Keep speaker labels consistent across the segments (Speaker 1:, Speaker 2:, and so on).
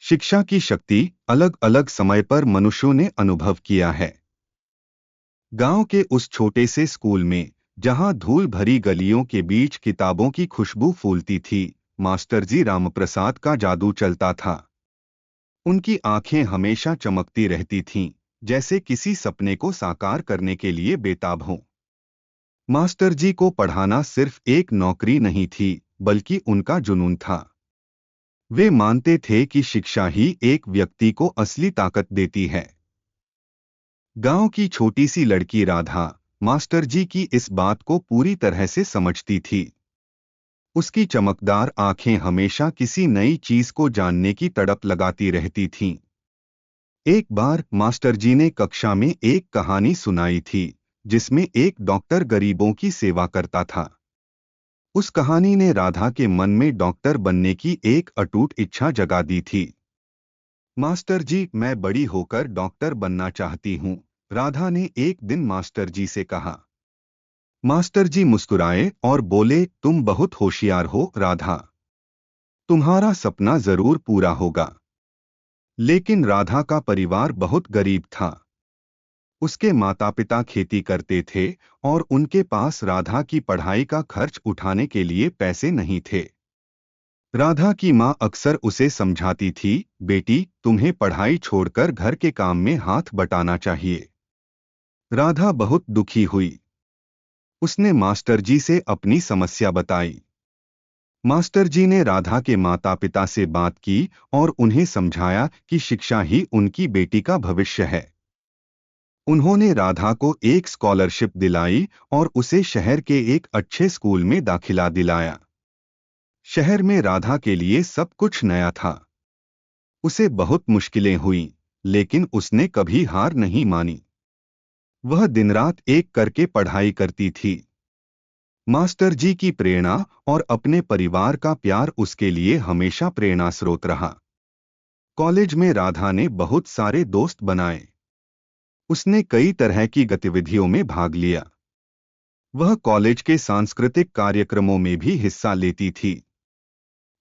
Speaker 1: शिक्षा की शक्ति अलग अलग समय पर मनुष्यों ने अनुभव किया है। गांव के उस छोटे से स्कूल में, जहां धूल भरी गलियों के बीच किताबों की खुशबू फूलती थी, मास्टर जी रामप्रसाद का जादू चलता था। उनकी आंखें हमेशा चमकती रहती थीं, जैसे किसी सपने को साकार करने के लिए बेताब हों। मास्टर जी को पढ़ाना सिर्फ एक नौकरी नहीं थी, बल्कि उनका जुनून था। वे मानते थे कि शिक्षा ही एक व्यक्ति को असली ताकत देती है। गांव की छोटी सी लड़की राधा, मास्टर जी की इस बात को पूरी तरह से समझती थी। उसकी चमकदार आंखें हमेशा किसी नई चीज को जानने की तड़प लगाती रहती थीं। एक बार मास्टर जी ने कक्षा में एक कहानी सुनाई थी, जिसमें एक डॉक्टर गरीबों की सेवा करता था। उस कहानी ने राधा के मन में डॉक्टर बनने की एक अटूट इच्छा जगा दी थी। मास्टर जी, मैं बड़ी होकर डॉक्टर बनना चाहती हूँ, राधा ने एक दिन मास्टर जी से कहा। मास्टर जी मुस्कुराए और बोले, तुम बहुत होशियार हो राधा, तुम्हारा सपना जरूर पूरा होगा। लेकिन राधा का परिवार बहुत गरीब था। उसके माता पिता खेती करते थे और उनके पास राधा की पढ़ाई का खर्च उठाने के लिए पैसे नहीं थे। राधा की माँ अक्सर उसे समझाती थी, बेटी, तुम्हें पढ़ाई छोड़कर घर के काम में हाथ बटाना चाहिए। राधा बहुत दुखी हुई। उसने मास्टर जी से अपनी समस्या बताई। मास्टर जी ने राधा के माता पिता से बात की और उन्हें समझाया कि शिक्षा ही उनकी बेटी का भविष्य है। उन्होंने राधा को एक स्कॉलरशिप दिलाई और उसे शहर के एक अच्छे स्कूल में दाखिला दिलाया। शहर में राधा के लिए सब कुछ नया था। उसे बहुत मुश्किलें हुईं, लेकिन उसने कभी हार नहीं मानी। वह दिन रात एक करके पढ़ाई करती थी। मास्टर जी की प्रेरणा और अपने परिवार का प्यार उसके लिए हमेशा प्रेरणा स्रोत रहा। कॉलेज में राधा ने बहुत सारे दोस्त बनाए। उसने कई तरह की गतिविधियों में भाग लिया। वह कॉलेज के सांस्कृतिक कार्यक्रमों में भी हिस्सा लेती थी।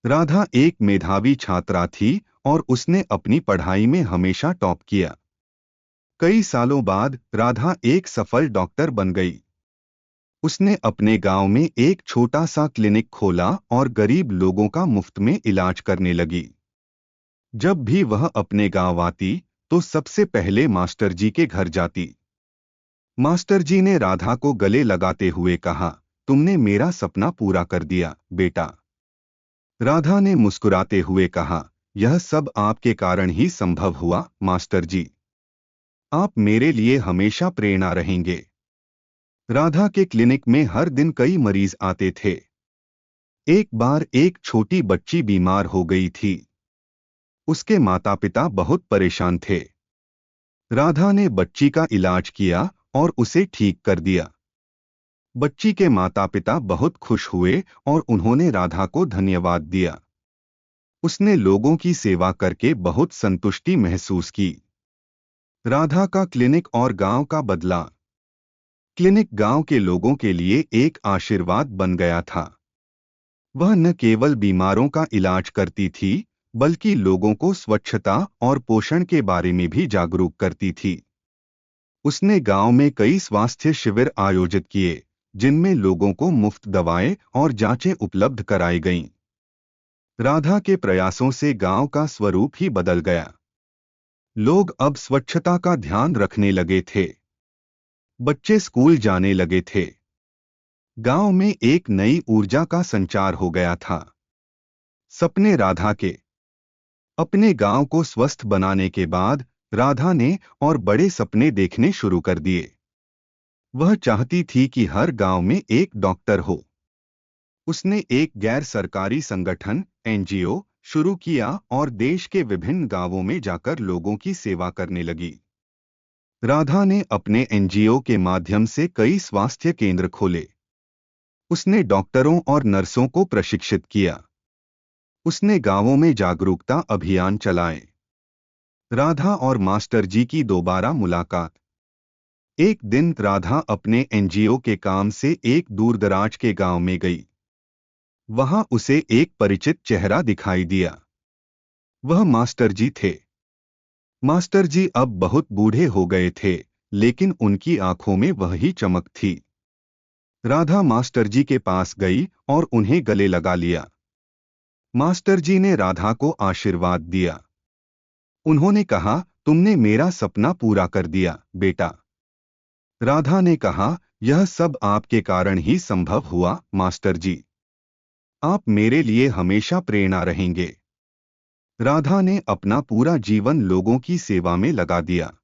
Speaker 1: राधा एक मेधावी छात्रा थी और उसने अपनी पढ़ाई में हमेशा टॉप किया। कई सालों बाद राधा एक सफल डॉक्टर बन गई। उसने अपने गांव में एक छोटा सा क्लिनिक खोला और गरीब लोगों का मुफ्त में इलाज करने लगी। जब भी वह अपने गांव आती, तो सबसे पहले मास्टर जी के घर जाती। मास्टर जी ने राधा को गले लगाते हुए कहा, तुमने मेरा सपना पूरा कर दिया, बेटा। राधा ने मुस्कुराते हुए कहा, यह सब आपके कारण ही संभव हुआ, मास्टर जी। आप मेरे लिए हमेशा प्रेरणा रहेंगे। राधा के क्लिनिक में हर दिन कई मरीज आते थे। एक बार एक छोटी बच्ची बीमार हो गई थी। उसके माता पिता बहुत परेशान थे। राधा ने बच्ची का इलाज किया और उसे ठीक कर दिया। बच्ची के माता पिता बहुत खुश हुए और उन्होंने राधा को धन्यवाद दिया। उसने लोगों की सेवा करके बहुत संतुष्टि महसूस की। राधा का क्लिनिक और गांव का बदला। क्लिनिक गांव के लोगों के लिए एक आशीर्वाद बन गया था। वह न केवल बीमारों का इलाज करती थी, बल्कि लोगों को स्वच्छता और पोषण के बारे में भी जागरूक करती थी। उसने गांव में कई स्वास्थ्य शिविर आयोजित किए, जिनमें लोगों को मुफ्त दवाएं और जांचें उपलब्ध कराई गईं। राधा के प्रयासों से गांव का स्वरूप ही बदल गया। लोग अब स्वच्छता का ध्यान रखने लगे थे। बच्चे स्कूल जाने लगे थे। गांव में एक नई ऊर्जा का संचार हो गया था। सपने राधा के। अपने गांव को स्वस्थ बनाने के बाद राधा ने और बड़े सपने देखने शुरू कर दिए। वह चाहती थी कि हर गांव में एक डॉक्टर हो। उसने एक गैर सरकारी संगठन एनजीओ शुरू किया और देश के विभिन्न गांवों में जाकर लोगों की सेवा करने लगी। राधा ने अपने एनजीओ के माध्यम से कई स्वास्थ्य केंद्र खोले। उसने डॉक्टरों और नर्सों को प्रशिक्षित किया। उसने गांवों में जागरूकता अभियान चलाए। राधा और मास्टर जी की दोबारा मुलाकात। एक दिन राधा अपने एनजीओ के काम से एक दूरदराज के गांव में गई। वहां उसे एक परिचित चेहरा दिखाई दिया। वह मास्टर जी थे। मास्टर जी अब बहुत बूढ़े हो गए थे, लेकिन उनकी आंखों में वही चमक थी। राधा मास्टर जी के पास गई और उन्हें गले लगा लिया। मास्टर जी ने राधा को आशीर्वाद दिया। उन्होंने कहा, तुमने मेरा सपना पूरा कर दिया, बेटा। राधा ने कहा, यह सब आपके कारण ही संभव हुआ, मास्टर जी। आप मेरे लिए हमेशा प्रेरणा रहेंगे। राधा ने अपना पूरा जीवन लोगों की सेवा में लगा दिया।